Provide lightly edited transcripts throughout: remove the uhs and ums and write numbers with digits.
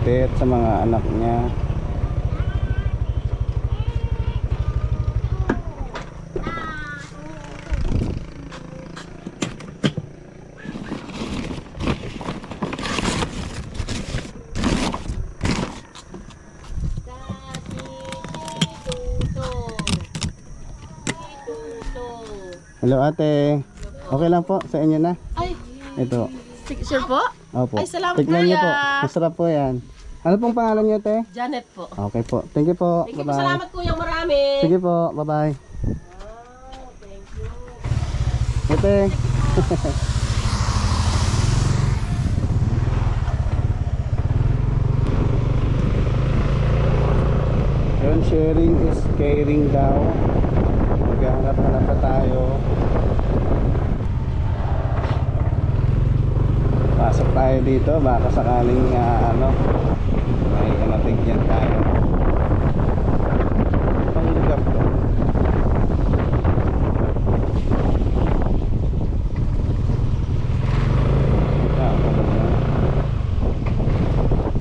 ate at sa mga anak niya. Hello ate. Okay lang po sa inyo na. Ay, Ito. sure po? Opo. Ay, salamat Tignan niyo po. kuya. Masarap po yan. Ano pong pangalan niyo ate? Janet po. Okay po. Thank you po. Thank you po. Bye-bye. Salamat kuya, marami. Sige po. Bye-bye. Thank you. Ate. Yun, sharing is caring daw. Maghahanap-hanap pa tayo. Pasok tayo dito. Baka sakaling may natigyan tayo. Panggap to.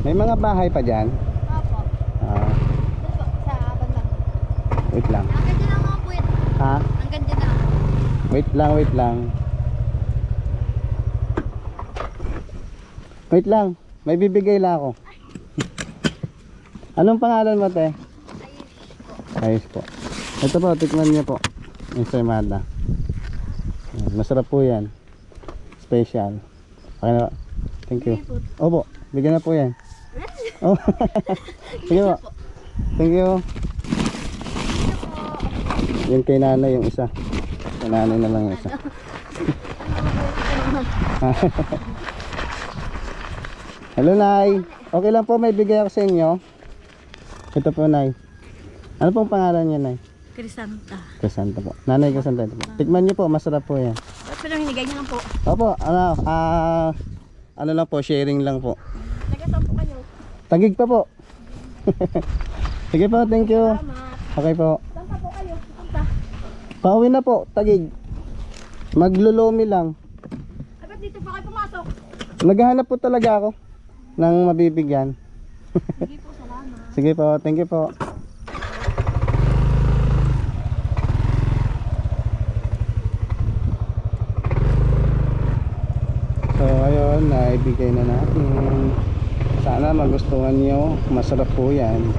May mga bahay pa dyan. Opo. Ah, Doon po, sa bandang. wait lang. Hanggang dyan lang ako po yan. Ha? Hanggang dyan lang. Wait lang, wait lang. Wait lang. May bibigay lang ako. Anong pangalan mo, te? Ayos po. Ito po, tikman niyo po. Ensaymada. Ayan, masarap po yan. Special. Okay na. Thank you. Opo, bigyan na po yan. Oh. Sige po. Thank you. Yung kay nanay yung isa. Kay nanay na lang yung isa. Hello Nay. Okay lang po, may bigay ako sa inyo. Ito po Nay. Ano pong pangalan niya Nay? Crisanta. Crisanta po. Nanay Crisanta ito po. Tikman niyo po, masarap po yan. Pero hinigay niyo lang po. Opo, ano lang po, sharing lang po. Nagkasama po kayo. Tagig pa po. Sige po, thank you. Okay po. Saan pa po kayo? Punta. Pauwi na po, Tagig. Maglulumi lang. Agad dito pa kayo pumasok. Naghahanap po talaga ako ng mabibigyan. Sige po, salamat. Sige po, thank you po. So ayun, naibigay na natin. Sana magustuhan nyo. Masarap po yan.